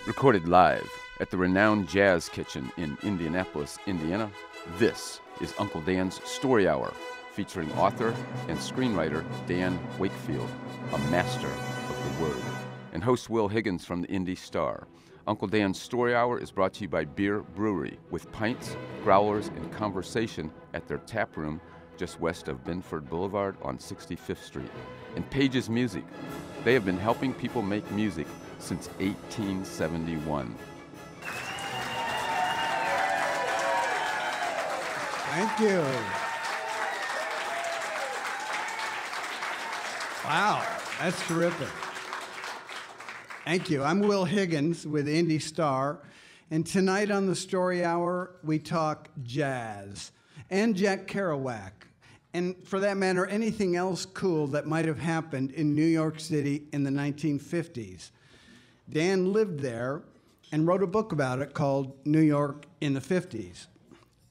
Recorded live at the renowned Jazz Kitchen in Indianapolis, Indiana, this is Uncle Dan's Story Hour, featuring author and screenwriter Dan Wakefield, a master of the word, and host Will Higgins from the Indy Star. Uncle Dan's Story Hour is brought to you by Beer Brewery, with pints, growlers, and conversation at their tap room just west of Binford Boulevard on 65th Street. And Pages Music. They have been helping people make music since 1871. Thank you. Wow, that's terrific. Thank you. I'm Will Higgins with Indy Star, and tonight on the Story Hour, we talk jazz and Jack Kerouac, and for that matter, anything else cool that might have happened in New York City in the 1950s. Dan lived there and wrote a book about it called New York in the 50s.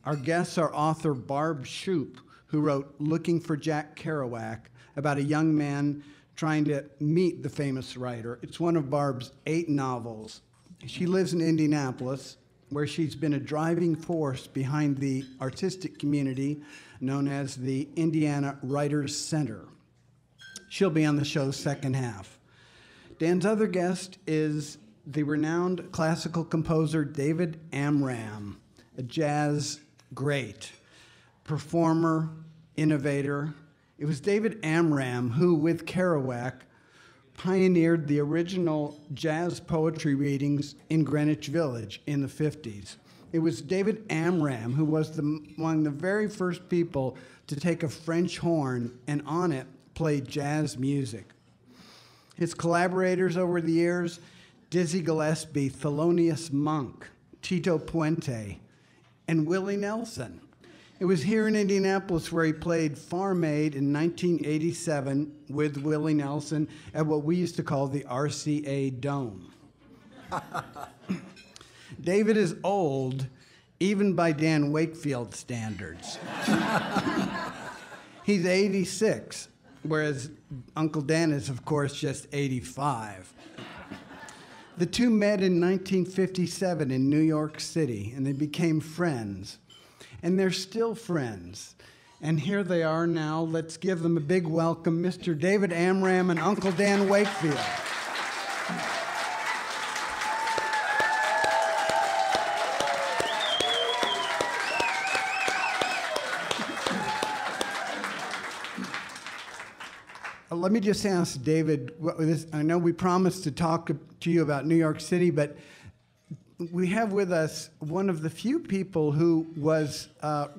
Our guests are author Barb Shoup, who wrote Looking for Jack Kerouac, about a young man trying to meet the famous writer. It's one of Barb's 8 novels. She lives in Indianapolis, where she's been a driving force behind the artistic community known as the Indiana Writers Center. She'll be on the show's second half. Dan's other guest is the renowned classical composer David Amram, a jazz great, performer, innovator. It was David Amram who, with Kerouac, pioneered the original jazz poetry readings in Greenwich Village in the 50s. It was David Amram who was one of the very first people to take a French horn and on it play jazz music. His collaborators over the years, Dizzy Gillespie, Thelonious Monk, Tito Puente, and Willie Nelson. It was here in Indianapolis where he played Farm Aid in 1987 with Willie Nelson at what we used to call the RCA Dome. David is old, even by Dan Wakefield standards. He's 86, whereas Uncle Dan is, of course, just 85. The two met in 1957 in New York City, and they became friends. And they're still friends. And here they are now. Let's give them a big welcome, Mr. David Amram and Uncle Dan Wakefield. Let me just ask David, I know we promised to talk to you about New York City, but we have with us one of the few people who was at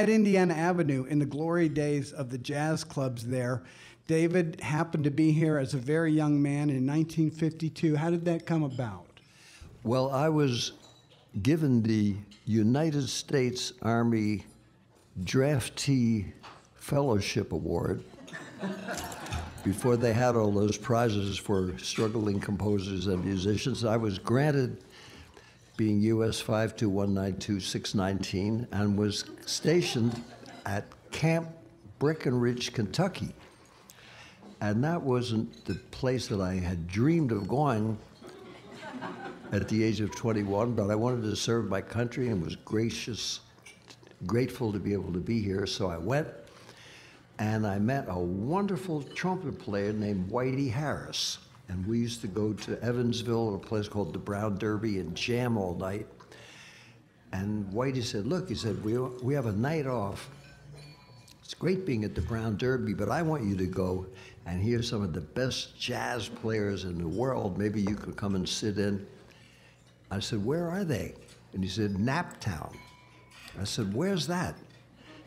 Indiana Avenue in the glory days of the jazz clubs there. David happened to be here as a very young man in 1952. How did that come about? Well, I was given the United States Army Draftee Fellowship Award before they had all those prizes for struggling composers and musicians. I was granted, being US 52192-619, and was stationed at Camp Breckenridge, Kentucky. And that wasn't the place that I had dreamed of going at the age of 21, but I wanted to serve my country and was grateful to be able to be here, so I went. And I met a wonderful trumpet player named Whitey Harris. And we used to go to Evansville, a place called the Brown Derby, and jam all night. And Whitey said, look, he said, we have a night off. It's great being at the Brown Derby, but I want you to go and hear some of the best jazz players in the world. Maybe you could come and sit in. I said, where are they? And he said, Naptown. I said, where's that?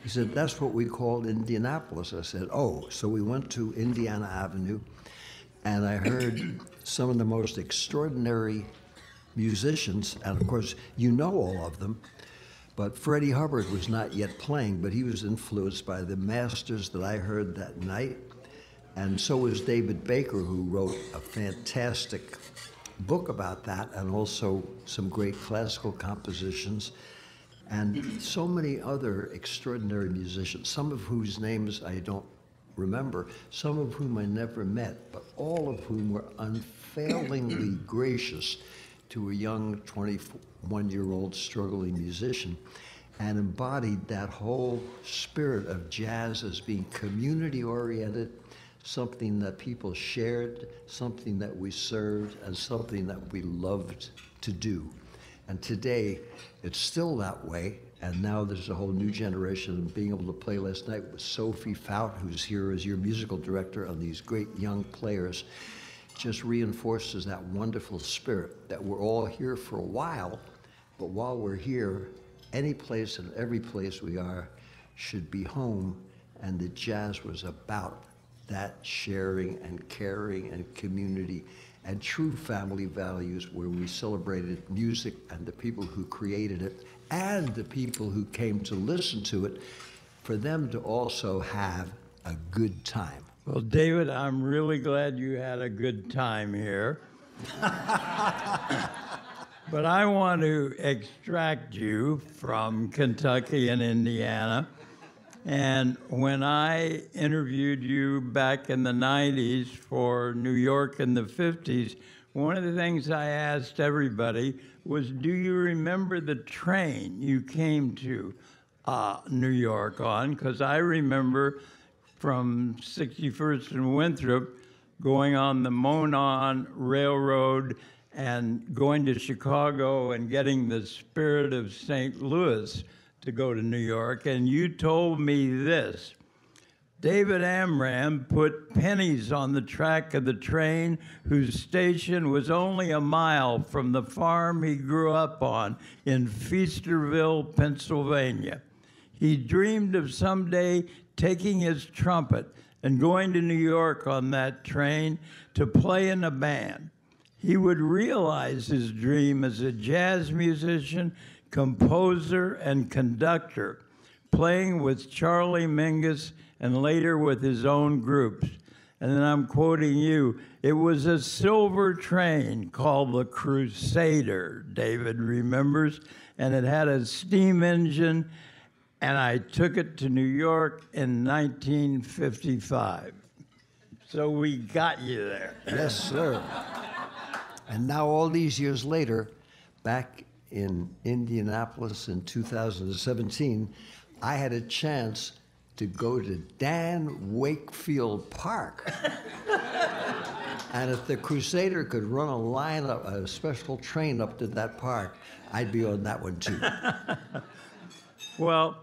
He said, that's what we call Indianapolis. I said, oh. So we went to Indiana Avenue, and I heard some of the most extraordinary musicians, and of course, you know all of them, but Freddie Hubbard was not yet playing, but he was influenced by the masters that I heard that night, and so was David Baker, who wrote a fantastic book about that, and also some great classical compositions. And so many other extraordinary musicians, some of whose names I don't remember, some of whom I never met, but all of whom were unfailingly gracious to a young 21-year-old struggling musician, and embodied that whole spirit of jazz as being community-oriented, something that people shared, something that we served, and something that we loved to do. And today, it's still that way, and now there's a whole new generation. And being able to play last night with Sophie Fout, who's here as your musical director, and these great young players, just reinforces that wonderful spirit that we're all here for a while, but while we're here, any place and every place we are should be home, and the jazz was about that sharing and caring and community and true family values, where we celebrated music and the people who created it and the people who came to listen to it, for them to also have a good time. Well, David, I'm really glad you had a good time here. But I want to extract you from Kentucky and Indiana. And when I interviewed you back in the 90s for New York in the 50s, one of the things I asked everybody was, do you remember the train you came to New York on? Because I remember from 61st and Winthrop going on the Monon Railroad and going to Chicago and getting the Spirit of St. Louis to go to New York. And you told me this: David Amram put pennies on the track of the train, whose station was only a mile from the farm he grew up on in Feasterville, Pennsylvania. He dreamed of someday taking his trumpet and going to New York on that train to play in a band. He would realize his dream as a jazz musician, composer, and conductor, playing with Charlie Mingus and later with his own groups. And then I'm quoting you, it was a silver train called the Crusader, David remembers, and it had a steam engine, and I took it to New York in 1955. So we got you there. Yes, sir. And now all these years later, back in Indianapolis in 2017, I had a chance to go to Dan Wakefield Park. And if the Crusader could run a line up, a special train up to that park, I'd be on that one too. Well,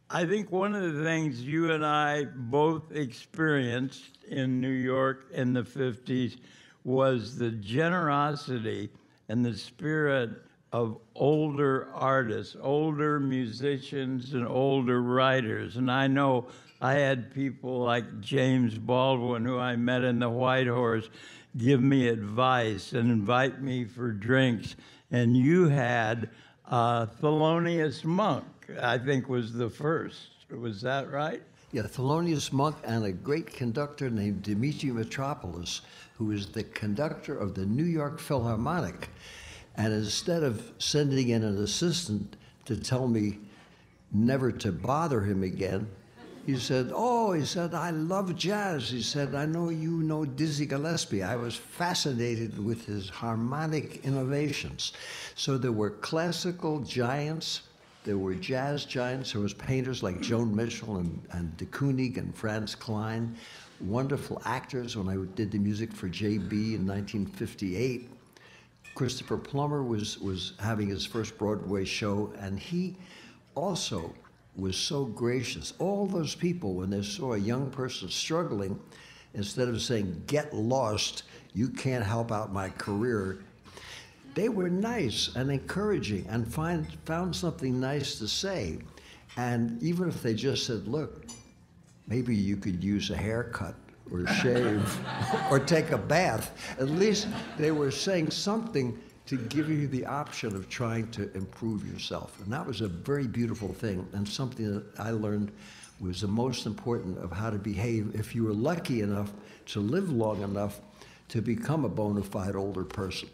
I think one of the things you and I both experienced in New York in the 50s was the generosity and the spirit of older artists, older musicians, and older writers. And I know I had people like James Baldwin, who I met in the White Horse, give me advice and invite me for drinks. And you had Thelonious Monk, I think, was the first. Was that right? Yeah, Thelonious Monk and a great conductor named Dimitri Mitropoulos, who is the conductor of the New York Philharmonic. And instead of sending in an assistant to tell me never to bother him again, he said, I love jazz. He said, I know you know Dizzy Gillespie. I was fascinated with his harmonic innovations. So there were classical giants, there were jazz giants, there was painters like Joan Mitchell and de Kooning and Franz Klein, wonderful actors when I did the music for J.B. in 1958. Christopher Plummer was having his first Broadway show, and he also was so gracious. All those people, when they saw a young person struggling, instead of saying, get lost, you can't help out my career, they were nice and encouraging and found something nice to say. And even if they just said, look, maybe you could use a haircut or shave or take a bath, at least they were saying something to give you the option of trying to improve yourself. And that was a very beautiful thing, and something that I learned was the most important of how to behave if you were lucky enough to live long enough to become a bona fide older person.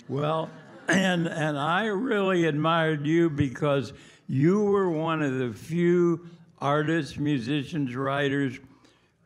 Well, and I really admired you because you were one of the few artists, musicians, writers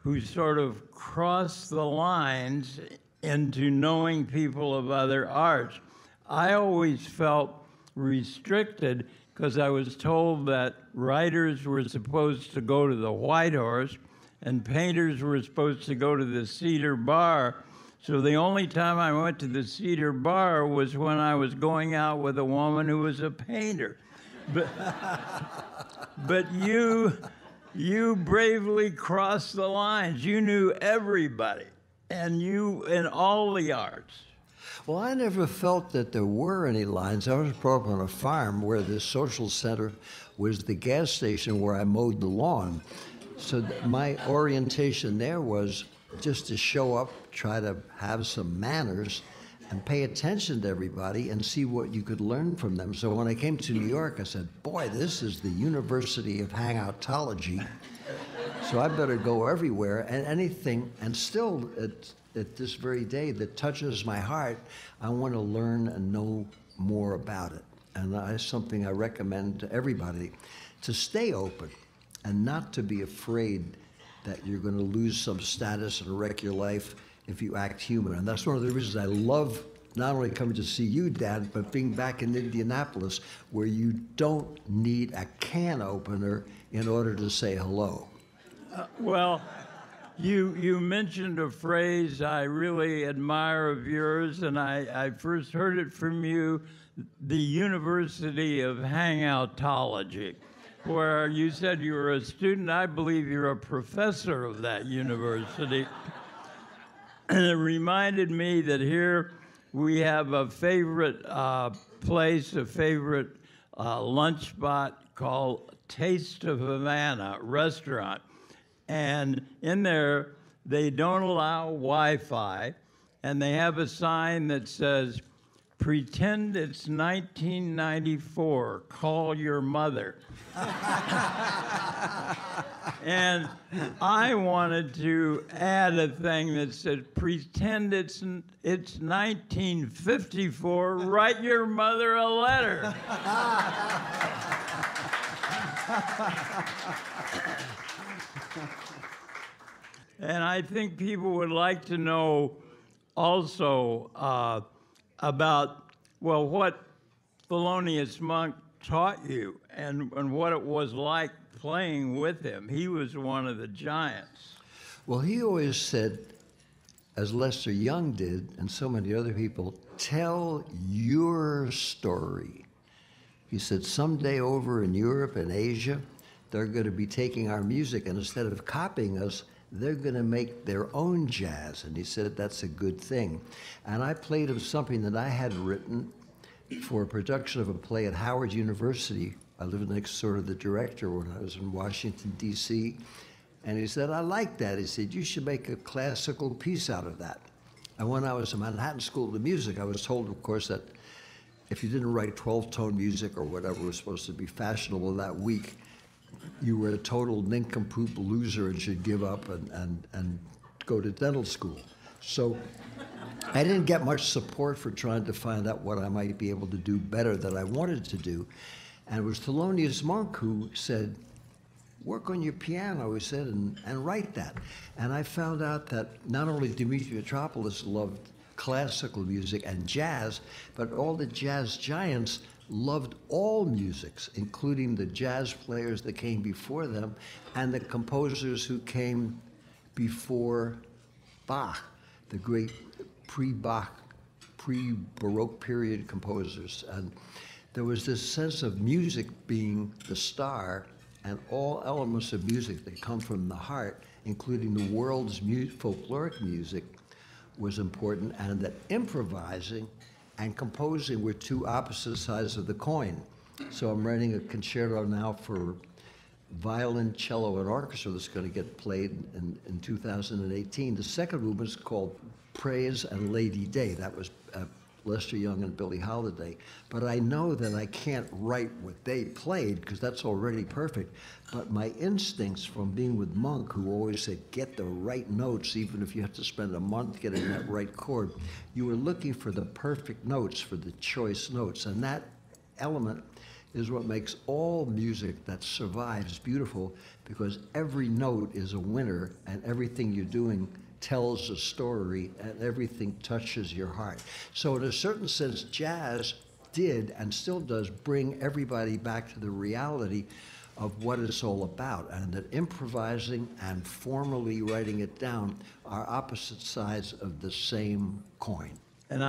who sort of cross the lines into knowing people of other arts. I always felt restricted because I was told that writers were supposed to go to the White Horse and painters were supposed to go to the Cedar Bar. So the only time I went to the Cedar Bar was when I was going out with a woman who was a painter. But you bravely crossed the lines. You knew everybody, and you in all the arts. Well, I never felt that there were any lines. I was brought up on a farm where the social center was the gas station where I mowed the lawn. So my orientation there was just to show up, try to have some manners, and pay attention to everybody and see what you could learn from them. So when I came to New York, I said, boy, this is the University of Hangoutology. So I better go everywhere and anything, and still at this very day that touches my heart, I want to learn and know more about it. And that's something I recommend to everybody, to stay open and not to be afraid that you're going to lose some status and wreck your life if you act human. And that's one of the reasons I love not only coming to see you, Dad, but being back in Indianapolis, where you don't need a can opener in order to say hello. Well, you mentioned a phrase I really admire of yours, and I first heard it from you, the University of Hangoutology, where you said you were a student. I believe you're a professor of that university. And it reminded me that here we have a favorite place, a favorite lunch spot called Taste of Havana restaurant. And in there, they don't allow Wi-Fi, and they have a sign that says, "Pretend it's 1994, call your mother." And I wanted to add a thing that said, "Pretend it's 1954, write your mother a letter." And I think people would like to know also about, well, what Thelonious Monk taught you and what it was like playing with him. He was one of the giants. Well, he always said, as Lester Young did, and so many other people, tell your story. He said, someday over in Europe and Asia, they're going to be taking our music, and instead of copying us, they're going to make their own jazz. And he said that's a good thing. And I played him something that I had written for a production of a play at Howard University. I lived next door to the director when I was in Washington, D.C. And he said, I like that. He said, you should make a classical piece out of that. And when I was in Manhattan School of Music, I was told, of course, that if you didn't write 12-tone music or whatever was supposed to be fashionable that week, you were a total nincompoop loser and should give up and go to dental school. So I didn't get much support for trying to find out what I might be able to do better than I wanted to do. And it was Thelonious Monk who said, work on your piano, he said, and write that. And I found out that not only Dimitri Mitropoulos loved classical music and jazz, but all the jazz giants loved all musics, including the jazz players that came before them and the composers who came before Bach, the great pre-Bach, pre-Baroque period composers. And there was this sense of music being the star, and all elements of music that come from the heart, including the world's folkloric music, was important, and that improvising and composing were two opposite sides of the coin. So I'm writing a concerto now for violin, cello, and orchestra that's going to get played in 2018. The second movement is called Praise and Lady Day. That was Lester Young and Billie Holiday. But I know that I can't write what they played because that's already perfect. But my instincts from being with Monk, who always said, get the right notes, even if you have to spend a month getting that right chord, you were looking for the perfect notes, for the choice notes. And that element is what makes all music that survives beautiful, because every note is a winner and everything you're doing tells a story and everything touches your heart. So in a certain sense, jazz did and still does bring everybody back to the reality of what it's all about, and that improvising and formally writing it down are opposite sides of the same coin. And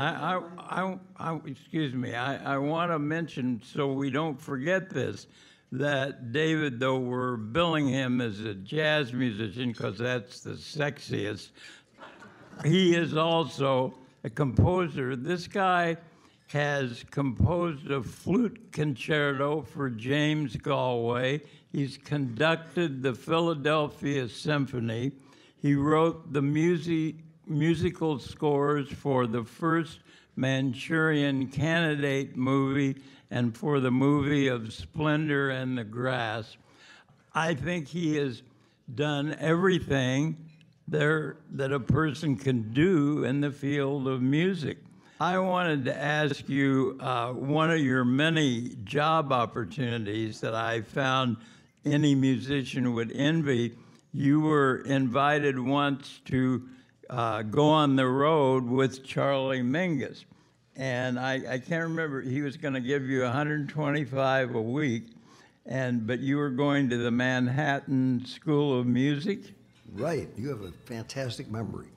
excuse me, I want to mention, so we don't forget this, that David, though we're billing him as a jazz musician because that's the sexiest, he is also a composer. This guy has composed a flute concerto for James Galway. He's conducted the Philadelphia Symphony. He wrote the musical scores for the first Manchurian Candidate movie and for the movie of Splendor and the Grass. I think he has done everything there that a person can do in the field of music. I wanted to ask you one of your many job opportunities that I found any musician would envy. You were invited once to go on the road with Charlie Mingus. And I can't remember, he was going to give you $125 a week, but you were going to the Manhattan School of Music? Right, you have a fantastic memory.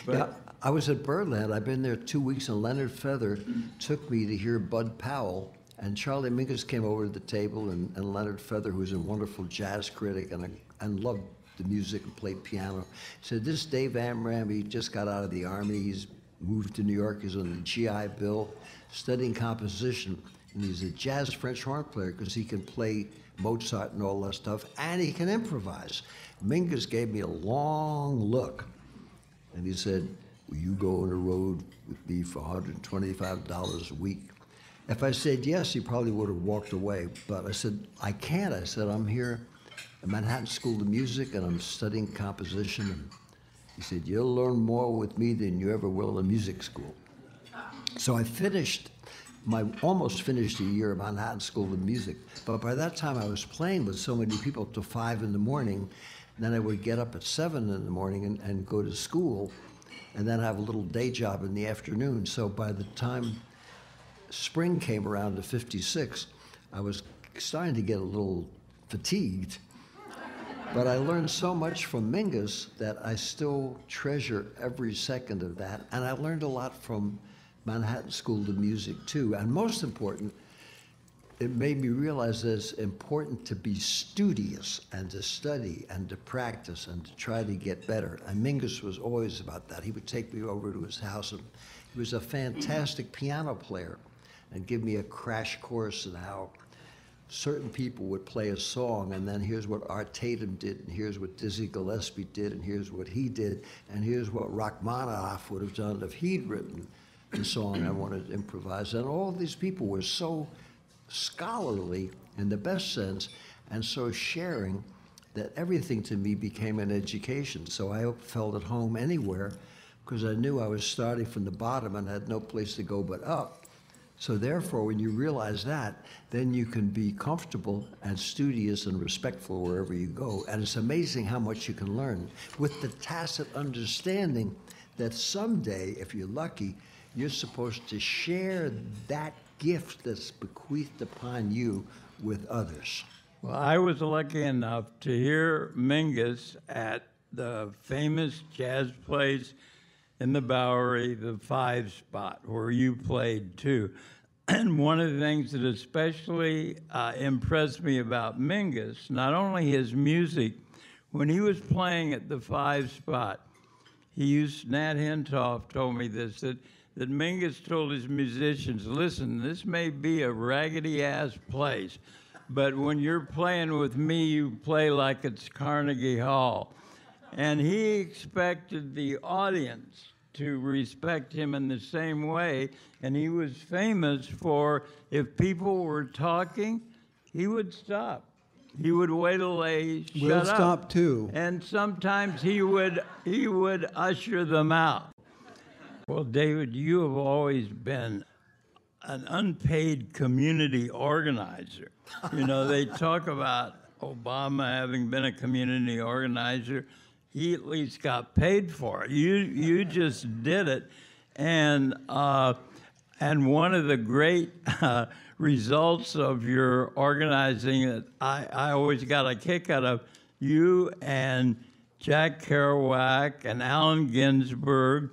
Yeah, I was at Birdland. I've been there 2 weeks, and Leonard Feather took me to hear Bud Powell, and Charlie Mingus came over to the table, and Leonard Feather, who's a wonderful jazz critic and loved the music and played piano, said, "This Dave Amram, he just got out of the Army. He's moved to New York. He's on the GI Bill, studying composition, and he's a jazz French horn player because he can play Mozart and all that stuff, and he can improvise." Mingus gave me a long look, and he said, "Will you go on the road with me for $125 a week?" If I said yes, he probably would have walked away. But I said, "I can't." I said, "I'm here at Manhattan School of Music, and I'm studying composition." And he said, "You'll learn more with me than you ever will in music school." So I almost finished a year at Manhattan School of Music. But by that time, I was playing with so many people till 5 in the morning. And then I would get up at 7 in the morning and go to school, and then have a little day job in the afternoon. So by the time spring came around to '56, I was starting to get a little fatigued. But I learned so much from Mingus that I still treasure every second of that. And I learned a lot from Manhattan School of Music, too. And most important, it made me realize that it's important to be studious and to study and to practice and to try to get better. And Mingus was always about that. He would take me over to his house, and he was a fantastic piano player and give me a crash course in how certain people would play a song, and then here's what Art Tatum did, and here's what Dizzy Gillespie did, and here's what he did, and here's what Rachmaninoff would have done if he'd written the song I wanted to improvise. And all of these people were so scholarly in the best sense and so sharing that everything to me became an education. So I felt at home anywhere because I knew I was starting from the bottom and had no place to go but up. So therefore, when you realize that, then you can be comfortable and studious and respectful wherever you go. And it's amazing how much you can learn with the tacit understanding that someday, if you're lucky, you're supposed to share that gift that's bequeathed upon you with others. Well, I was lucky enough to hear Mingus at the famous jazz place in the Bowery, the 5 Spot, where you played too. And one of the things that especially impressed me about Mingus, not only his music, when he was playing at the 5 Spot, Nat Hentoff told me this, that Mingus told his musicians, "Listen, this may be a raggedy-ass place, but when you're playing with me, you play like it's Carnegie Hall." And he expected the audience to respect him in the same way, and he was famous for, if people were talking, he would stop. He would wait till they shut up. We'll stop too. And sometimes he would usher them out. Well, David, you have always been an unpaid community organizer. You know, they talk about Obama having been a community organizer. He at least got paid for it. You just did it, and one of the great results of your organizing that I always got a kick out of, you and Jack Kerouac and Allen Ginsberg,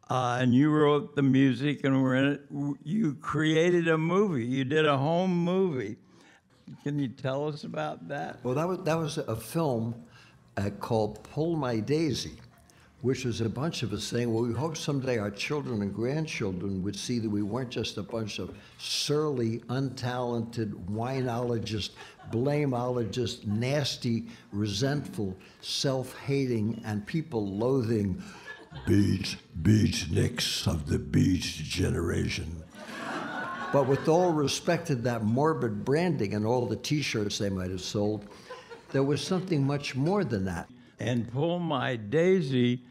and you wrote the music and were in it. You created a movie. You did a home movie. Can you tell us about that? Well, that was a film called Pull My Daisy, which was a bunch of us saying, well, we hope someday our children and grandchildren would see that we weren't just a bunch of surly, untalented, winologists, blameologists, nasty, resentful, self-hating, and people-loathing beatniks of the beat generation. But with all respect to that morbid branding and all the T-shirts they might have sold, there was something much more than that. And Pull My Daisy,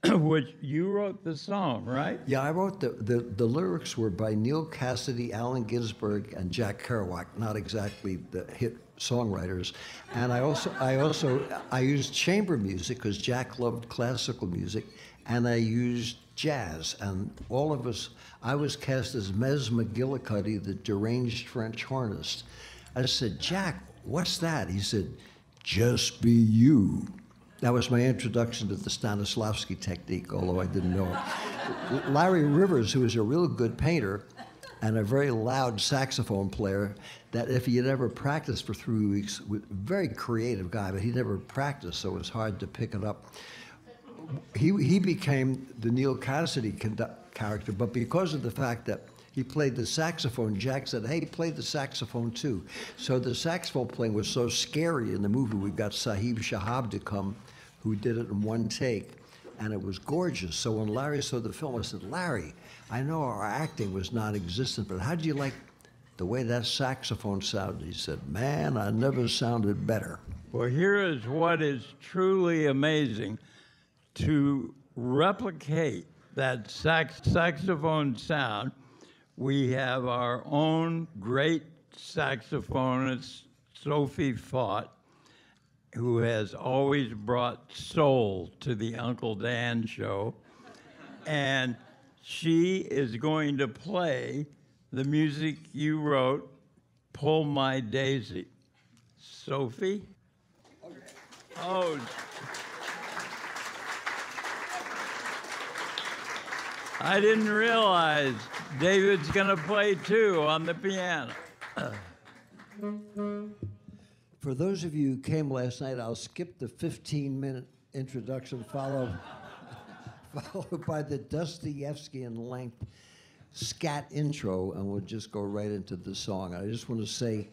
which you wrote the song, right? Yeah, I wrote the lyrics were by Neil Cassidy, Allen Ginsberg, and Jack Kerouac, not exactly the hit songwriters. And I used chamber music because Jack loved classical music, and I used jazz. And all of us, I was cast as Mez McGillicuddy, the deranged French hornist. I said, Jack, what's that? He said, just be you. That was my introduction to the Stanislavski technique, although I didn't know it. Larry Rivers, who was a real good painter and a very loud saxophone player, that if he had ever practiced for 3 weeks, very creative guy, but he never practiced, so it was hard to pick it up. He became the Neil Cassidy character, but because of the fact that he played the saxophone, Jack said, hey, play the saxophone too. So the saxophone playing was so scary in the movie. We got Sahib Shahab to come, who did it in one take, and it was gorgeous. So when Larry saw the film, I said, Larry, I know our acting was non-existent, but how do you like the way that saxophone sounded? He said, man, I never sounded better. Well, here is what is truly amazing. To replicate that saxophone sound, we have our own great saxophonist, Sophie Fott, who has always brought soul to the Uncle Dan show. And she is going to play the music you wrote, Pull My Daisy. Sophie? Okay. Oh. I didn't realize David's going to play too on the piano. For those of you who came last night, I'll skip the 15-minute introduction followed by the Dostoevskian length scat intro, and we'll just go right into the song. I just want to say,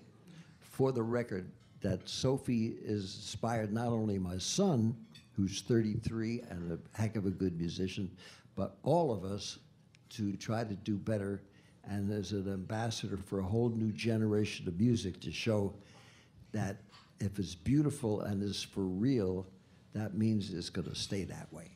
for the record, that Sophie is inspired not only my son, who's 33 and a heck of a good musician, but all of us to try to do better, and as an ambassador for a whole new generation of music to show that if it's beautiful and is for real, that means it's going to stay that way.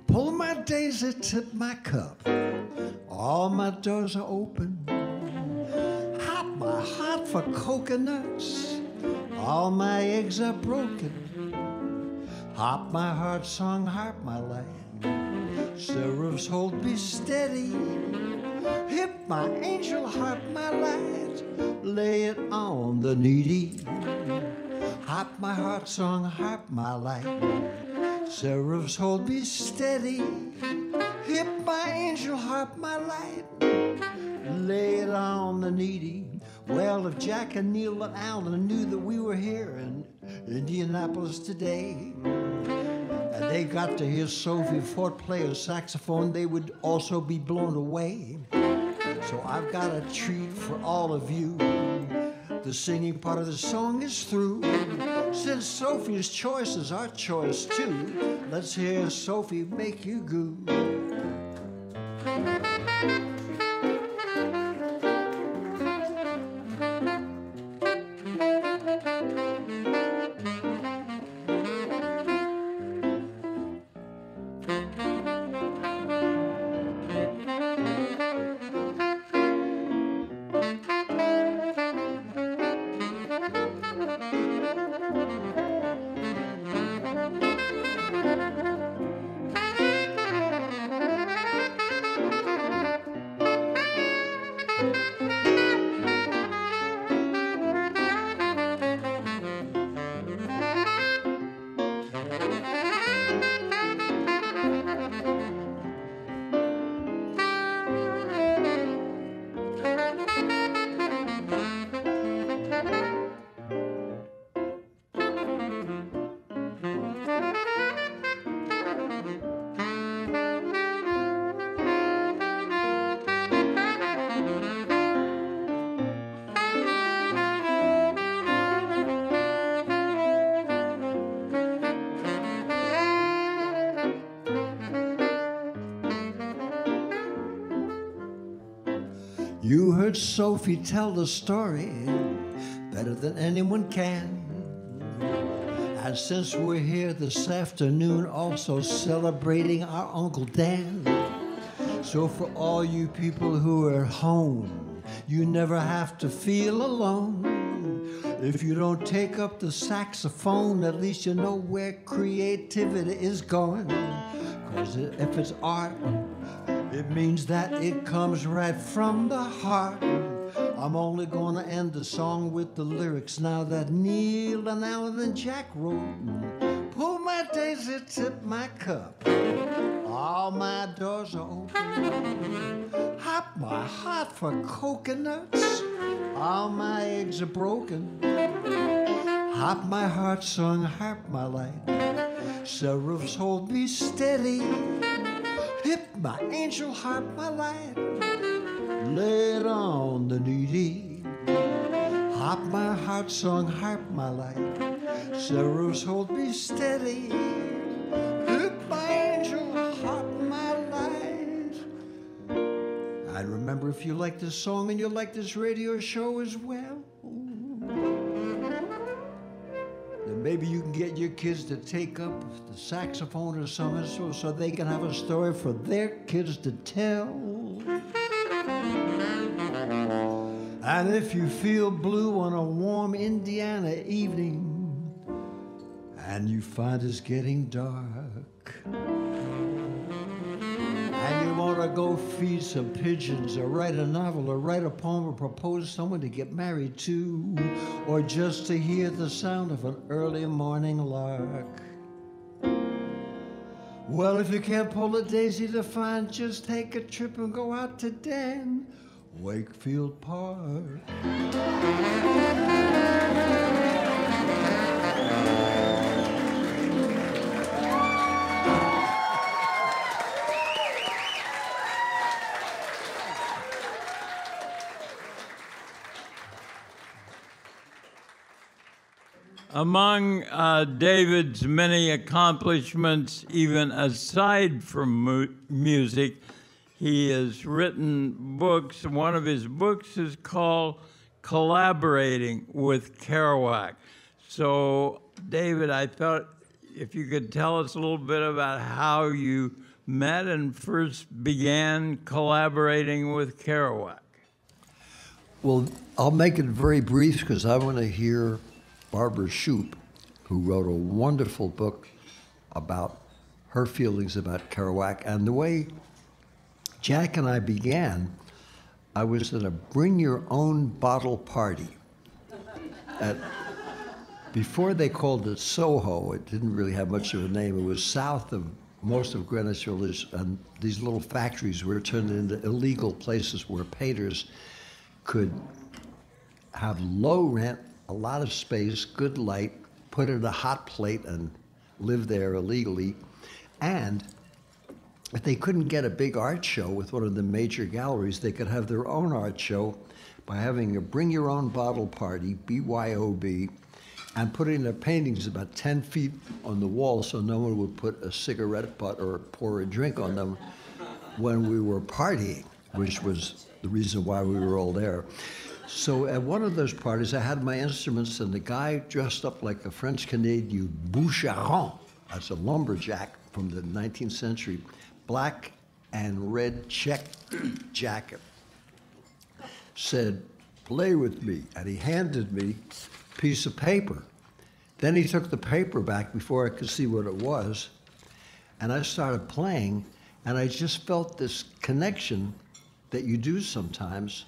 Pull my daisy to my cup. All my doors are open. Hop my heart for coconuts. All my eggs are broken. Harp my heart song, harp my life. Seraphs hold me steady. Hip my angel, harp my light. Lay it on the needy. Harp my heart song, harp my light. Seraphs hold me steady. Hip my angel, harp my light. Lay it on the needy. Well, if Jack and Neil and Alan knew that we were here in Indianapolis today, and they got to hear Sophie Fott play a saxophone, they would also be blown away. So I've got a treat for all of you. The singing part of the song is through. Since Sophie's choice is our choice too, let's hear Sophie make you goo. You heard Sophie tell the story better than anyone can. And since we're here this afternoon also celebrating our Uncle Dan, so for all you people who are at home, you never have to feel alone. If you don't take up the saxophone, at least you know where creativity is going. 'Cause if it's art, it means that it comes right from the heart. I'm only gonna end the song with the lyrics now that Neil and Alan and Jack wrote. Pull my daisy, tip my cup, all my doors are open. Hop my heart for coconuts, all my eggs are broken. Hop my heart song, harp my light, seraphs hold me steady. Hip my angel harp my light, lay it on the needy. Hop my heart song, harp my light, seraphs hold me steady. Hip my angel harp my light. And remember, if you like this song and you like this radio show as well, then maybe you can get your kids to take up the saxophone or something so they can have a story for their kids to tell. And if you feel blue on a warm Indiana evening and you find it's getting dark, and you want to go feed some pigeons or write a novel or write a poem or propose someone to get married to, or just to hear the sound of an early morning lark. Well, if you can't pull a daisy to find, just take a trip and go out to Dan Wakefield Park. Among David's many accomplishments, even aside from music, he has written books. One of his books is called Collaborating with Kerouac. So, David, I thought if you could tell us a little bit about how you met and first began collaborating with Kerouac. Well, I'll make it very brief because I want to hear Barbara Shoup, who wrote a wonderful book about her feelings about Kerouac. And the way Jack and I began, I was at a bring your own bottle party. Before they called it Soho, it didn't really have much of a name. It was south of most of Greenwich Village, and these little factories were turned into illegal places where painters could have low rent, a lot of space, good light, put in a hot plate and live there illegally. And if they couldn't get a big art show with one of the major galleries, they could have their own art show by having a bring your own bottle party, BYOB, and putting their paintings about 10 feet on the wall so no one would put a cigarette butt or pour a drink on them when we were partying, which was the reason why we were all there. So at one of those parties, I had my instruments, and the guy dressed up like a French-Canadian boucheron, that's a lumberjack from the 19th century, black and red check jacket, said, "Play with me," and he handed me a piece of paper. Then he took the paper back before I could see what it was, and I started playing, and I just felt this connection that you do sometimes.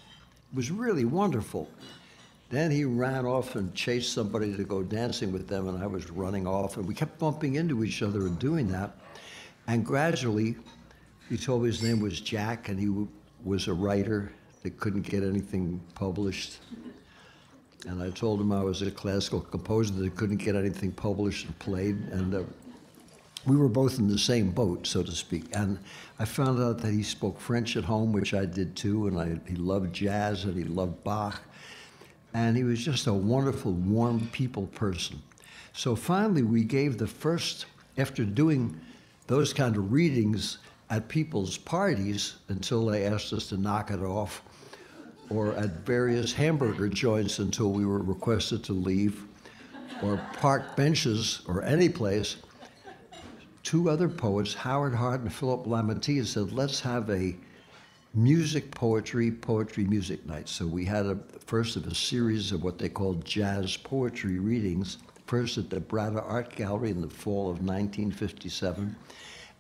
It was really wonderful. Then he ran off and chased somebody to go dancing with them, and I was running off, and we kept bumping into each other and doing that. And gradually, he told me his name was Jack, and he was a writer that couldn't get anything published. And I told him I was a classical composer that couldn't get anything published and played, and we were both in the same boat, so to speak. And I found out that he spoke French at home, which I did too, and he loved jazz and he loved Bach. And he was just a wonderful, warm people person. So finally we gave the first, after doing those kind of readings at people's parties until they asked us to knock it off, or at various hamburger joints until we were requested to leave, or park benches, or any place, two other poets, Howard Hart and Philip Lamantia, said, let's have a music, poetry music night. So we had a first of a series of what they called jazz poetry readings, first at the Brada Art Gallery in the fall of 1957,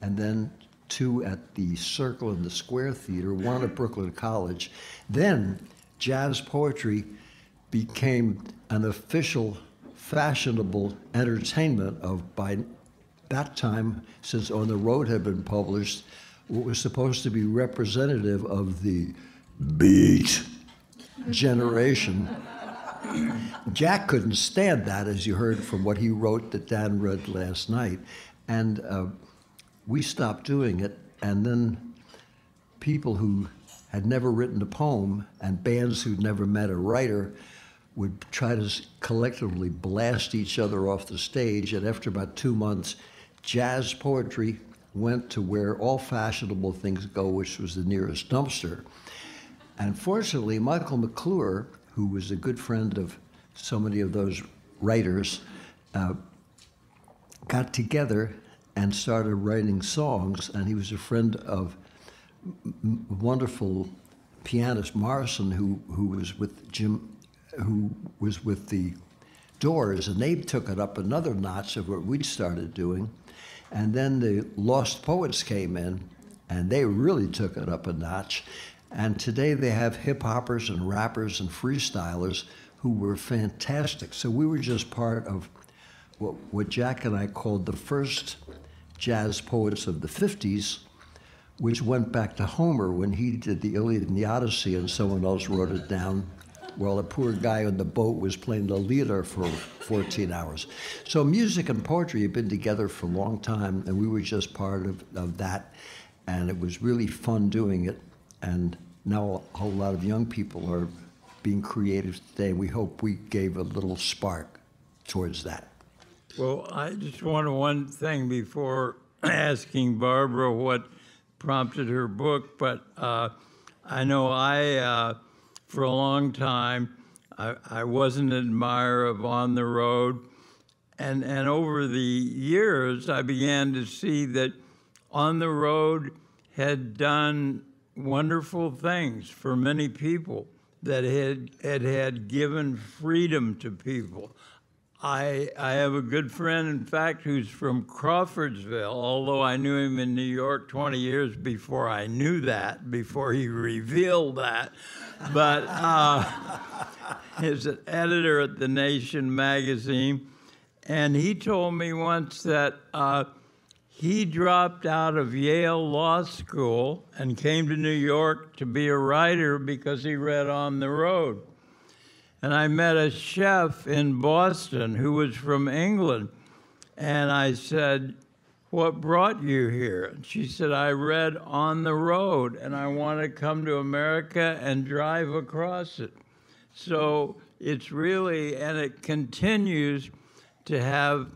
and then two at the Circle and the Square Theater, one at Brooklyn College. Then jazz poetry became an official, fashionable entertainment of, by that time, since On the Road had been published, what was supposed to be representative of the beat generation. Jack couldn't stand that, as you heard from what he wrote that Dan read last night. And we stopped doing it, and then people who had never written a poem and bands who'd never met a writer would try to collectively blast each other off the stage, and after about 2 months, jazz poetry went to where all fashionable things go, which was the nearest dumpster. And fortunately, Michael McClure, who was a good friend of so many of those writers, got together and started writing songs, and he was a friend of wonderful pianist Morrison, who was with Jim, who was with the Doors, and they took it up another notch of what we'd started doing. And then the Lost Poets came in, and they really took it up a notch. And today they have hip-hoppers and rappers and freestylers who were fantastic. So we were just part of what Jack and I called the first jazz poets of the 50s, which went back to Homer when he did the Iliad and the Odyssey, and someone else wrote it down, while a poor guy on the boat was playing the Lolita for 14 hours. So music and poetry have been together for a long time, and we were just part of that, and it was really fun doing it. And now a whole lot of young people are being creative today, and we hope we gave a little spark towards that. Well, I just wanted one thing before asking Barbara what prompted her book, but I know for a long time, I was an admirer of On the Road, and over the years, I began to see that On the Road had done wonderful things for many people, that it had given freedom to people. I have a good friend, in fact, who's from Crawfordsville, although I knew him in New York 20 years before I knew that, before he revealed that. But he's an editor at The Nation magazine, and he told me once that he dropped out of Yale Law School and came to New York to be a writer because he read On the Road. And I met a chef in Boston who was from England. And I said, what brought you here? And she said, I read On the Road, and I want to come to America and drive across it. So it's really, and it continues to have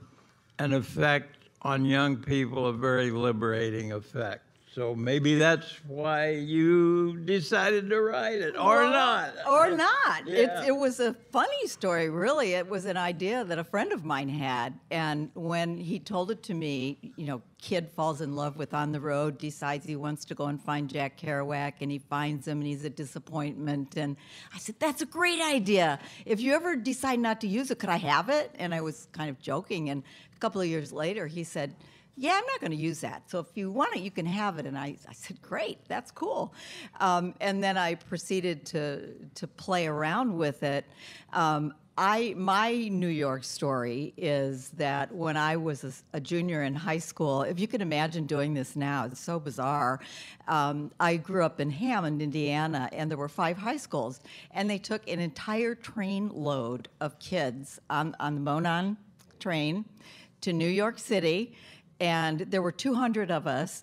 an effect on young people, a very liberating effect. So maybe that's why you decided to write it, or not. Or not. Yeah. It was a funny story, really. It was an idea that a friend of mine had. And when he told it to me, you know, kid falls in love with On the Road, decides he wants to go and find Jack Kerouac, and he finds him, and he's a disappointment. And I said, that's a great idea. If you ever decide not to use it, could I have it? And I was kind of joking. And a couple of years later, he said, yeah, I'm not going to use that. So if you want it, you can have it. And I said, great, that's cool. And then I proceeded to play around with it. My New York story is that when I was a junior in high school, if you can imagine doing this now, it's so bizarre. I grew up in Hammond, Indiana, and there were 5 high schools. And they took an entire train load of kids on the Monon train to New York City. And there were 200 of us,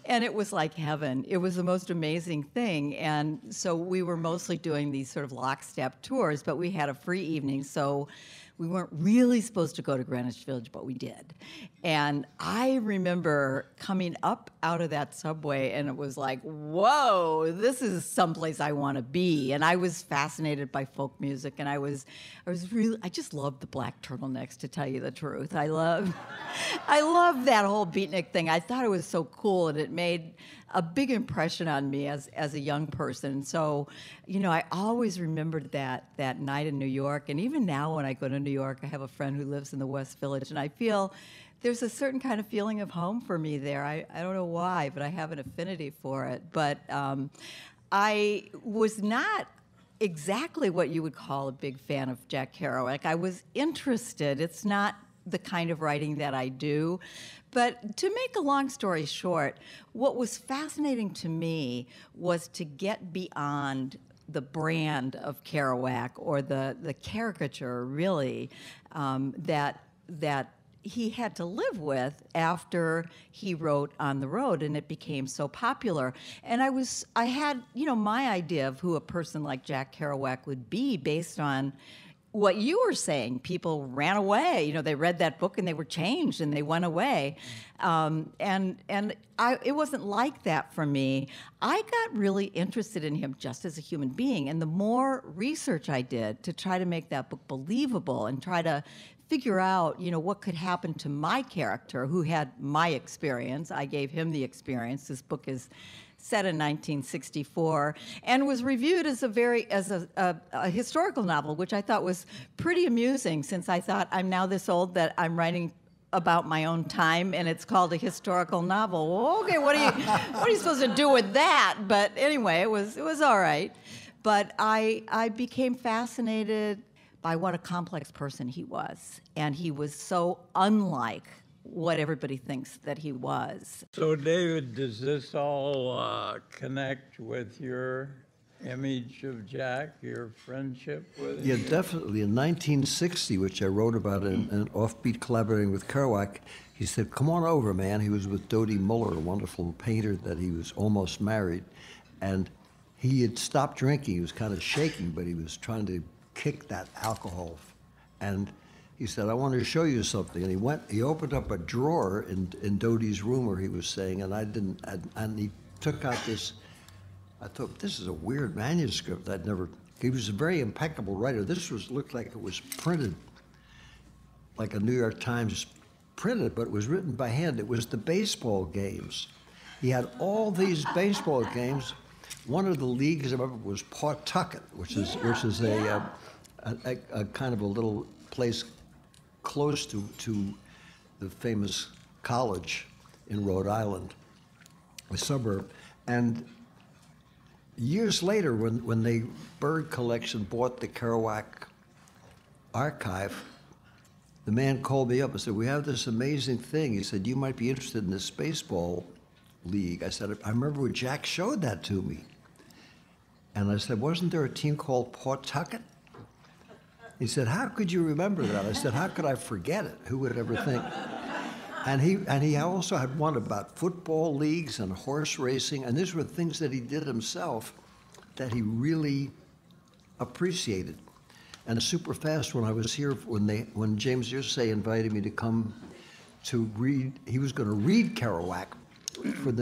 and it was like heaven. It was the most amazing thing. And so we were mostly doing these sort of lockstep tours, but we had a free evening, so we weren't really supposed to go to Greenwich Village, but we did. And I remember coming up out of that subway, and it was like, whoa, this is someplace I want to be. And I was fascinated by folk music, and I just loved the black turtlenecks, to tell you the truth. I loved that whole beatnik thing. I thought it was so cool, and it made a big impression on me as a young person. So, you know, I always remembered that night in New York. And even now when I go to New York, I have a friend who lives in the West Village, and I feel there's a certain kind of feeling of home for me there. I don't know why, but I have an affinity for it. But I was not exactly what you would call a big fan of Jack Kerouac. I was interested. It's not the kind of writing that I do. But to make a long story short, what was fascinating to me was to get beyond the brand of Kerouac, or the caricature, really, that he had to live with after he wrote On the Road, and it became so popular. And I had, you know, my idea of who a person like Jack Kerouac would be based on what you were saying. People ran away. You know, they read that book and they were changed and they went away. It wasn't like that for me. I got really interested in him just as a human being. And the more research I did to try to make that book believable and try to figure out, you know, what could happen to my character who had my experience. I gave him the experience. This book is set in 1964, and was reviewed as a historical novel, which I thought was pretty amusing, since I thought I'm now this old that I'm writing about my own time, and it's called a historical novel. Well, okay, what are you supposed to do with that? But anyway, it was all right. But I became fascinated by what a complex person he was, and he was so unlike what everybody thinks that he was. So, David, does this all connect with your image of Jack, your friendship with him? Yeah, definitely. In 1960, which I wrote about in an offbeat collaborating with Kerouac, he said, come on over, man. He was with Dodie Muller, a wonderful painter that he was almost married. And he had stopped drinking. He was kind of shaking, but he was trying to kick that alcohol. And he said, I want to show you something. And he opened up a drawer in Dodie's room where he was staying, and he took out this, I thought, this is a weird manuscript. He was a very impeccable writer. This looked like it was printed, like a New York Times printed, but it was written by hand. It was the baseball games. He had all these baseball games. One of the leagues I remember was Pawtucket, which is a kind of a little place close to the famous college in Rhode Island, a suburb. And years later, when the Bird Collection bought the Kerouac archive, the man called me up and said, we have this amazing thing. He said, you might be interested in this baseball league. I said, I remember when Jack showed that to me. And I said, wasn't there a team called Pawtucket? He said, how could you remember that? I said, how could I forget it? Who would ever think? And he also had one about football leagues and horse racing, and these were things that he did himself that he really appreciated. And super fast, when I was here, when James Yearsay invited me to come to read, he was going to read Kerouac for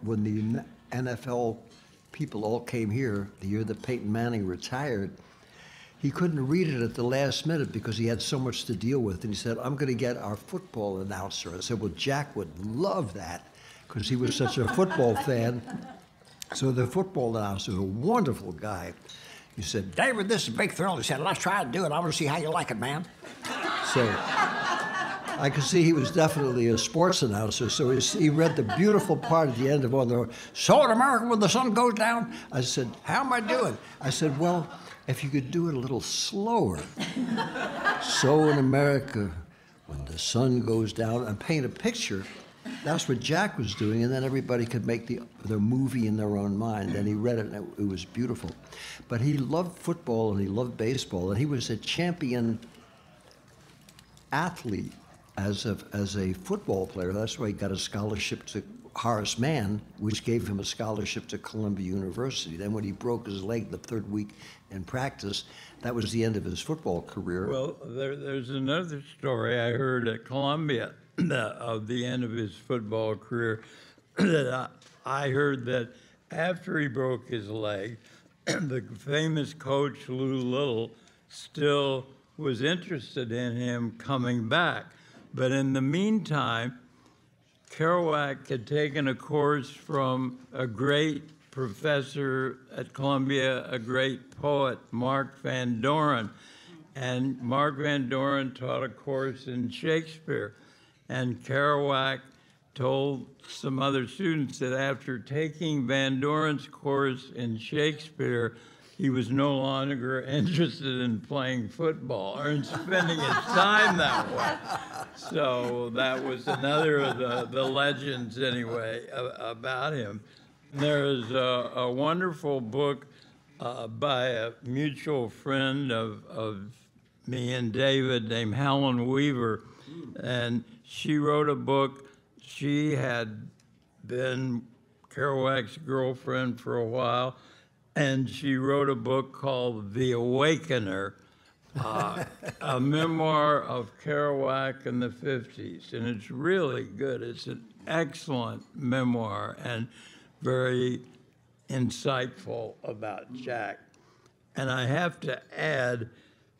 when the NFL people all came here, the year that Peyton Manning retired. He couldn't read it at the last minute because he had so much to deal with. And he said, I'm going to get our football announcer. I said, well, Jack would love that because he was such a football fan. So the football announcer was a wonderful guy. He said, David, this is a big thrill. He said, let's try to do it. I want to see how you like it, man. So I could see he was definitely a sports announcer. So he read the beautiful part at the end of one of the, so in America when the sun goes down. I said, how am I doing? I said, well, if you could do it a little slower. So in America, when the sun goes down, and paint a picture, that's what Jack was doing, and then everybody could make the movie in their own mind, and he read it, and it was beautiful. But he loved football, and he loved baseball, and he was a champion athlete as a football player. That's why he got a scholarship to Horace Mann, which gave him a scholarship to Columbia University. Then when he broke his leg the third week in practice, that was the end of his football career. Well, there's another story I heard at Columbia of the end of his football career. That I heard that after he broke his leg, the famous coach Lou Little still was interested in him coming back. But in the meantime, Kerouac had taken a course from a great professor at Columbia, a great poet, Mark Van Doren. And Mark Van Doren taught a course in Shakespeare. And Kerouac told some other students that after taking Van Doren's course in Shakespeare, he was no longer interested in playing football or in spending his time that way. So that was another of the legends, anyway, about him. There is a wonderful book by a mutual friend of me and David named Helen Weaver, and she wrote a book. She had been Kerouac's girlfriend for a while, and she wrote a book called The Awakener, a memoir of Kerouac in the 50s. And it's really good. It's an excellent memoir and very insightful about Jack. And I have to add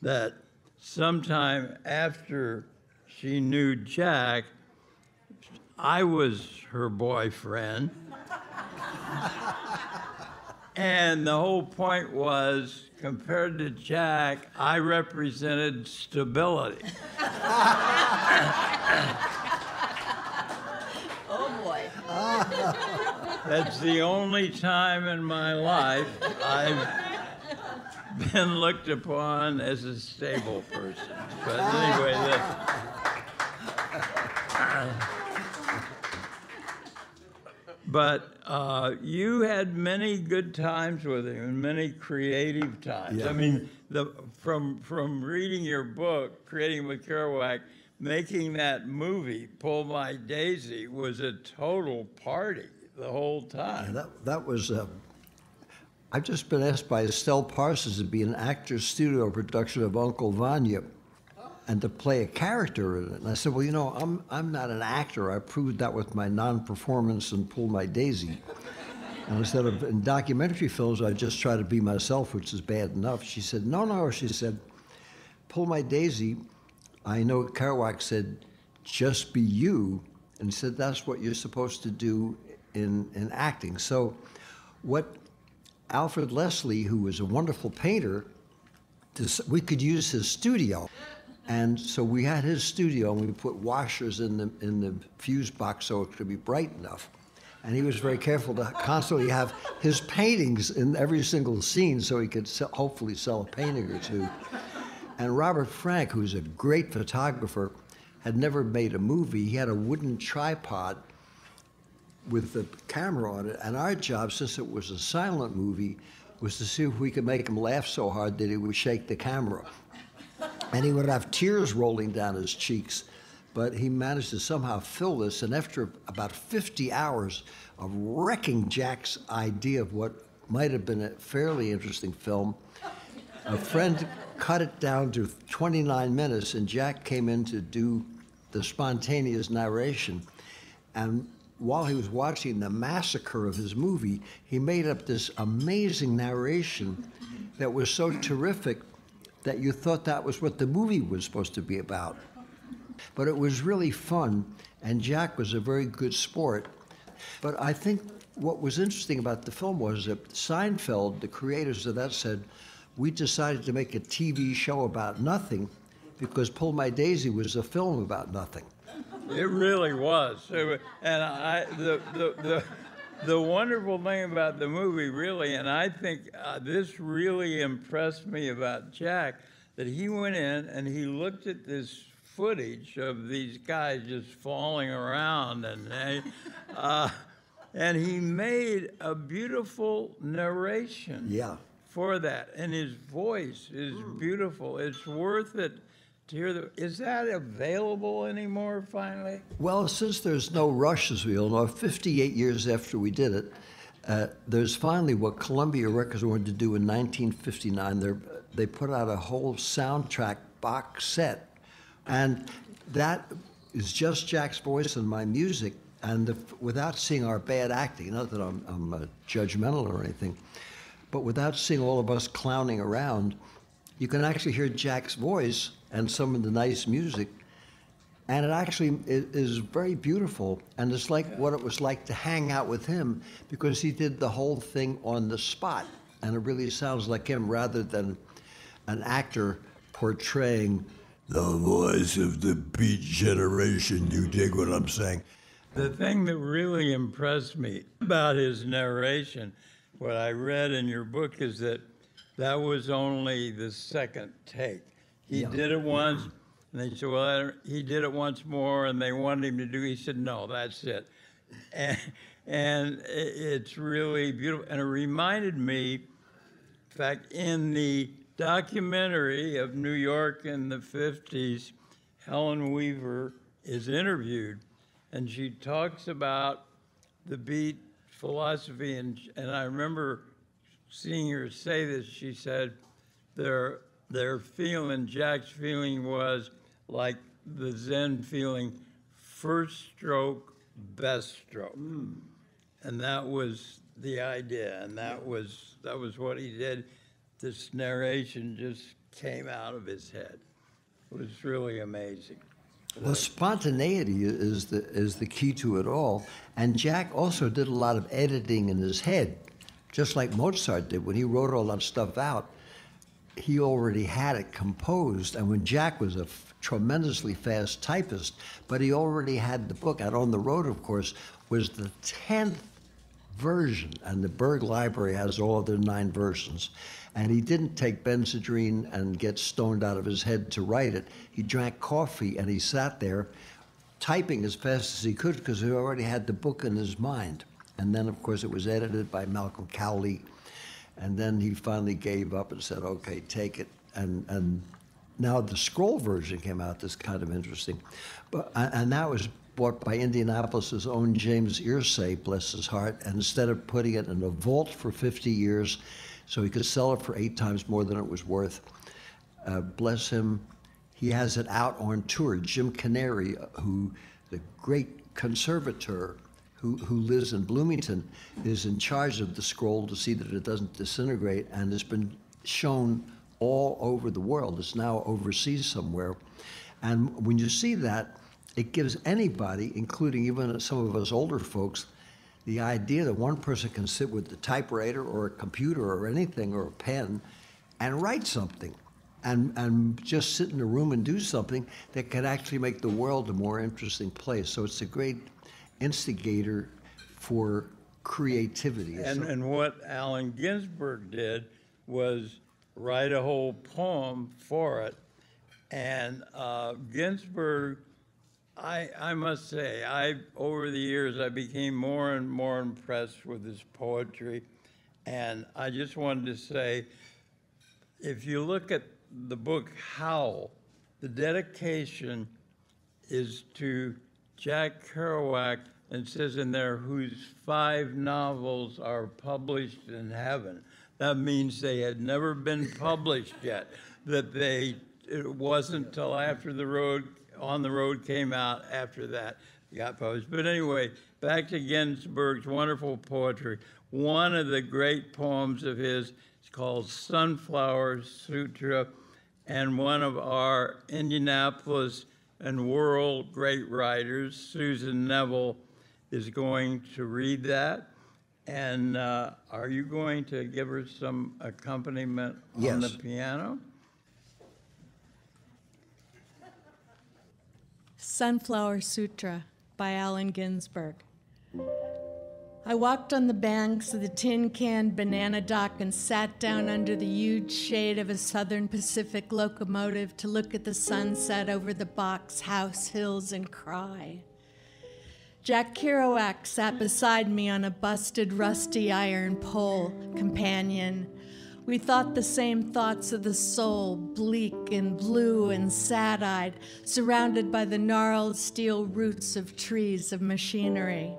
that sometime after she knew Jack, I was her boyfriend. And the whole point was, compared to Jack, I represented stability. Oh, boy. That's the only time in my life I've been looked upon as a stable person. But anyway, but you had many good times with him and many creative times. Yeah. I mean, from reading your book, Creating with Kerouac, making that movie, Pull My Daisy, was a total party the whole time. Yeah, that was, I've just been asked by Estelle Parsons to be an actor's studio production of Uncle Vanya and to play a character in it. And I said, well, you know, I'm not an actor. I proved that with my non-performance in Pull My Daisy. And instead of in documentary films, I just try to be myself, which is bad enough. She said, no, she said, Pull My Daisy, I know Kerouac said, just be you. And he said, that's what you're supposed to do in acting. So what Alfred Leslie, who was a wonderful painter, we could use his studio. And so we had his studio, and we put washers in the fuse box so it could be bright enough. And he was very careful to constantly have his paintings in every single scene so he could hopefully sell a painting or two. And Robert Frank, who's a great photographer, had never made a movie. He had a wooden tripod with the camera on it. And our job, since it was a silent movie, was to see if we could make him laugh so hard that he would shake the camera. And he would have tears rolling down his cheeks. But he managed to somehow fill this, and after about 50 hours of wrecking Jack's idea of what might have been a fairly interesting film, A friend cut it down to 29 minutes, and Jack came in to do the spontaneous narration. And while he was watching the massacre of his movie, he made up this amazing narration that was so terrific that you thought that was what the movie was supposed to be about. But it was really fun, and Jack was a very good sport. But I think what was interesting about the film was that Seinfeld, the creators of that, said, we decided to make a TV show about nothing because Pull My Daisy was a film about nothing. It really was. And the wonderful thing about the movie, really, and I think this really impressed me about Jack, that he went in and he looked at this footage of these guys just falling around, and he made a beautiful narration for that. And his voice is beautiful. It's worth it to hear. Is that available anymore, finally? Well, since there's no rush, as we all know, 58 years after we did it, there's finally what Columbia Records wanted to do in 1959. They put out a whole soundtrack box set, and that is just Jack's voice and my music, and without seeing our bad acting, not that I'm judgmental or anything, but without seeing all of us clowning around, you can actually hear Jack's voice and some of the nice music, and it actually is very beautiful, and it's like what it was like to hang out with him, because he did the whole thing on the spot, and it really sounds like him rather than an actor portraying the voice of the Beat Generation. You dig what I'm saying? The thing that really impressed me about his narration, what I read in your book, is that was only the second take. He did it once, and they said, well, he did it once more, and they wanted him to do it. He said, no, that's it. And it's really beautiful. And it reminded me, in fact, in the documentary of New York in the 50s, Helen Weaver is interviewed, and she talks about the beat philosophy, and I remember seeing her say this. She said their feeling, Jack's feeling, was like the Zen feeling, first stroke, best stroke. And that was the idea, and that was what he did. This narration just came out of his head. It was really amazing. Well, spontaneity is the key to it all. And Jack also did a lot of editing in his head, just like Mozart did. When he wrote all that stuff out, he already had it composed. And when Jack was a tremendously fast typist, but he already had the book. And On the Road, of course, was the 10th version. And the Berg Library has all of their 9 versions. And he didn't take Benzedrine and get stoned out of his head to write it. He drank coffee and he sat there typing as fast as he could because he already had the book in his mind. And then, of course, it was edited by Malcolm Cowley. And then he finally gave up and said, okay, take it. And now the scroll version came out that's kind of interesting. And that was bought by Indianapolis's own James Irsay, bless his heart. And instead of putting it in a vault for 50 years, so he could sell it for 8 times more than it was worth. Bless him. He has it out on tour. Jim Canary, the great conservator who lives in Bloomington, is in charge of the scroll to see that it doesn't disintegrate, and it's been shown all over the world. It's now overseas somewhere. And when you see that, it gives anybody, including even some of us older folks, the idea that one person can sit with the typewriter or a computer or anything or a pen and write something and just sit in a room and do something that can actually make the world a more interesting place. So it's a great instigator for creativity. And what Allen Ginsberg did was write a whole poem for it. And Ginsberg, I must say, over the years, I became more and more impressed with his poetry. And I just wanted to say, if you look at the book Howl, the dedication is to Jack Kerouac, and it says in there, whose 5 novels are published in heaven. That means they had never been published yet, that it wasn't till after On the Road came out after that got published. But anyway, back to Ginsberg's wonderful poetry. One of the great poems of his is called Sunflower Sutra, and one of our Indianapolis and world great writers, Susan Neville, is going to read that. And are you going to give her some accompaniment on the piano? Sunflower Sutra by Allen Ginsberg. I walked on the banks of the tin can banana dock and sat down under the huge shade of a Southern Pacific locomotive to look at the sunset over the box house hills and cry. Jack Kerouac sat beside me on a busted, rusty iron pole, companion. We thought the same thoughts of the soul, bleak and blue and sad-eyed, surrounded by the gnarled steel roots of trees of machinery.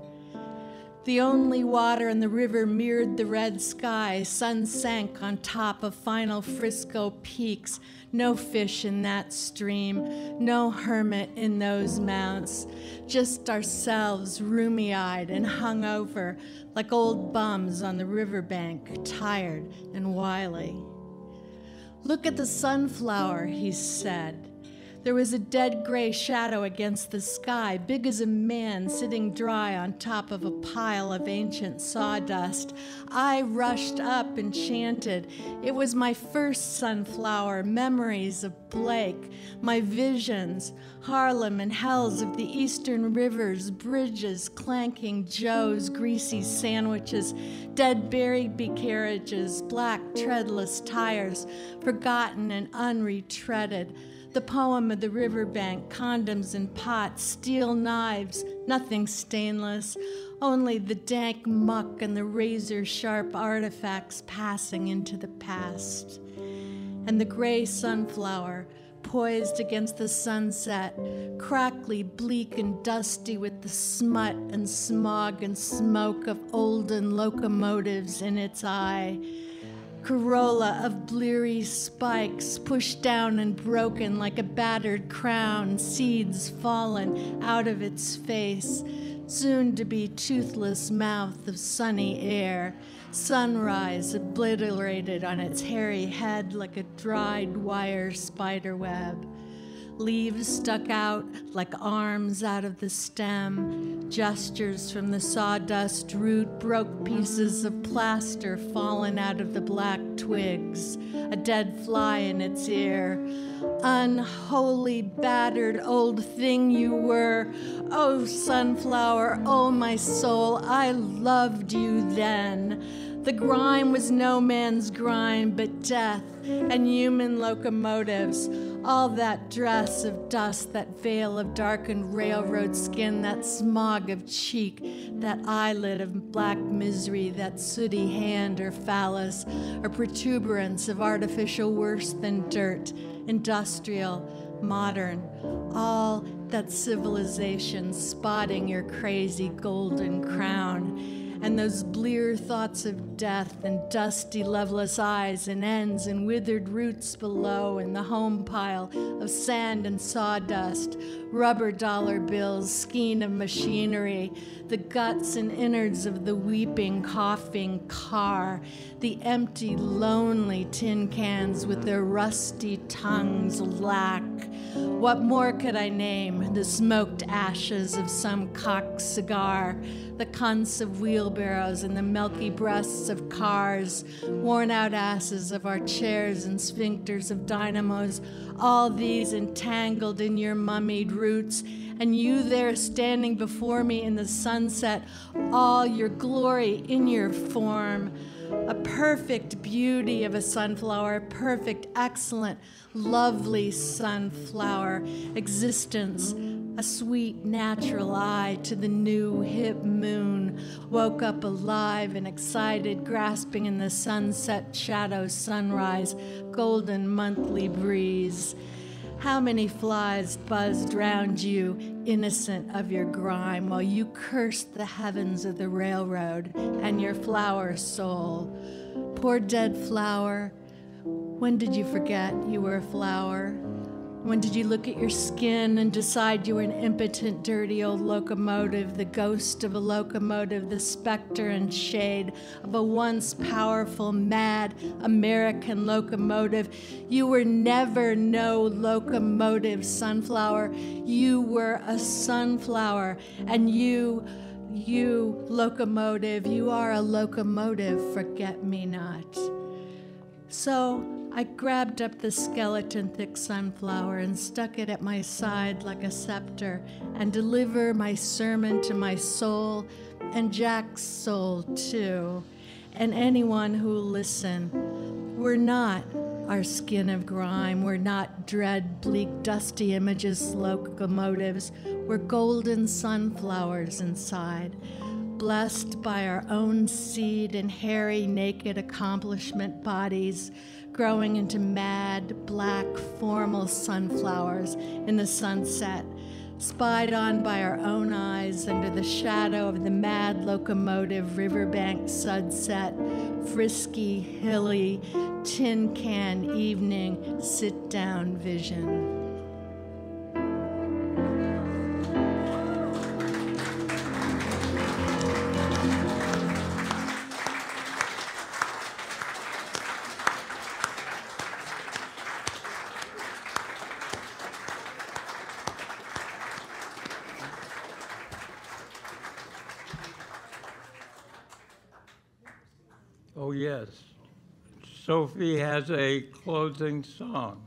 The only water in the river mirrored the red sky. Sun sank on top of final Frisco peaks. No fish in that stream, no hermit in those mounts. Just ourselves, roomy-eyed and hungover, like old bums on the riverbank, tired and wily. Look at the sunflower, he said. There was a dead gray shadow against the sky, big as a man sitting dry on top of a pile of ancient sawdust. I rushed up, enchanted. It was my first sunflower, memories of Blake, my visions, Harlem and hells of the eastern rivers, bridges, clanking Joes, greasy sandwiches, dead berry carriages, black treadless tires, forgotten and unretreaded. The poem of the riverbank, condoms and pots, steel knives, nothing stainless, only the dank muck and the razor-sharp artifacts passing into the past. And the gray sunflower, poised against the sunset, crackly, bleak, and dusty with the smut and smog and smoke of olden locomotives in its eye. Corolla of bleary spikes, pushed down and broken like a battered crown, seeds fallen out of its face, soon to be toothless mouth of sunny air, sunrise obliterated on its hairy head like a dried wire spiderweb. Leaves stuck out like arms out of the stem, gestures from the sawdust root, broke pieces of plaster fallen out of the black twigs, a dead fly in its ear. Unholy, battered old thing you were. Oh, sunflower, oh, my soul, I loved you then. The grime was no man's grime, but death and human locomotives. All that dress of dust, that veil of darkened railroad skin, that smog of cheek, that eyelid of black misery, that sooty hand or phallus, or protuberance of artificial worse than dirt, industrial, modern, all that civilization spotting your crazy golden crown. And those blear thoughts of death and dusty, loveless eyes and ends and withered roots below in the home pile of sand and sawdust, rubber dollar bills, skein of machinery, the guts and innards of the weeping, coughing car, the empty, lonely tin cans with their rusty tongues lack. What more could I name? The smoked ashes of some cocked cigar, the cunts of wheelbarrows and the milky breasts of cars, worn out asses of our chairs and sphincters of dynamos, all these entangled in your mummied roots, and you there standing before me in the sunset, all your glory in your form. A perfect beauty of a sunflower, perfect, excellent, lovely sunflower existence, a sweet natural eye to the new hip moon, woke up alive and excited, grasping in the sunset shadow sunrise, golden monthly breeze. How many flies buzzed round you, innocent of your grime, while you cursed the heavens of the railroad and your flower soul? poor dead flower. When did you forget you were a flower? When did you look at your skin and decide you were an impotent, dirty old locomotive, the ghost of a locomotive, the specter and shade of a once powerful, mad American locomotive? You were never no locomotive, sunflower. You were a sunflower, and you locomotive, you are a locomotive, forget-me-not. So I grabbed up the skeleton-thick sunflower and stuck it at my side like a scepter, and deliver my sermon to my soul, and Jack's soul too, and anyone who'll listen. We're not our skin of grime. We're not dread, bleak, dusty images, locomotives. We're golden sunflowers inside, blessed by our own seed and hairy, naked accomplishment bodies, growing into mad, black, formal sunflowers in the sunset, spied on by our own eyes under the shadow of the mad locomotive riverbank sunset, frisky, hilly, tin can evening, sit-down vision. Oh, yes. Sophie has a closing song.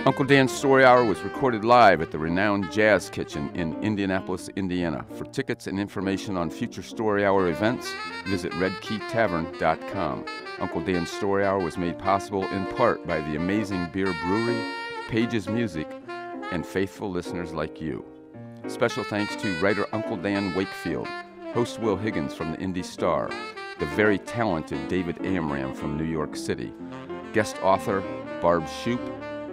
Uncle Dan's Story Hour was recorded live at the renowned Jazz Kitchen in Indianapolis, Indiana. For tickets and information on future Story Hour events, visit redkeytavern.com. Uncle Dan's Story Hour was made possible in part by the amazing beer brewery, Page's Music, and faithful listeners like you. Special thanks to writer Uncle Dan Wakefield, host Will Higgins from the Indy Star, the very talented David Amram from New York City, guest author Barb Shoup,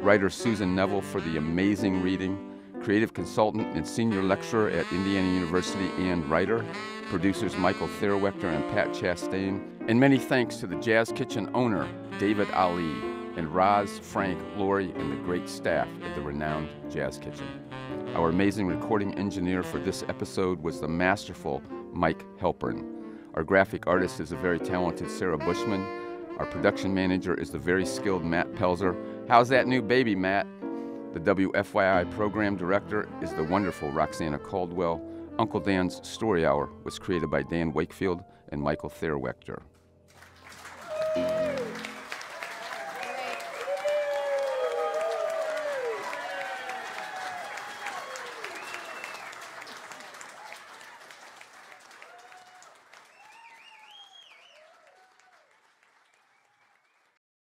writer Susan Neville for the amazing reading, creative consultant and senior lecturer at Indiana University and writer, producers Michael Therwechter and Pat Chastain, and many thanks to the Jazz Kitchen owner, David Ali, and Roz, Frank, Lori, and the great staff at the renowned Jazz Kitchen. Our amazing recording engineer for this episode was the masterful Mike Halpern. Our graphic artist is the very talented Sarah Bushman. Our production manager is the very skilled Matt Pelzer. How's that new baby, Matt? The WFYI program director is the wonderful Roxana Caldwell. Uncle Dan's Story Hour was created by Dan Wakefield and Michael Therwechter.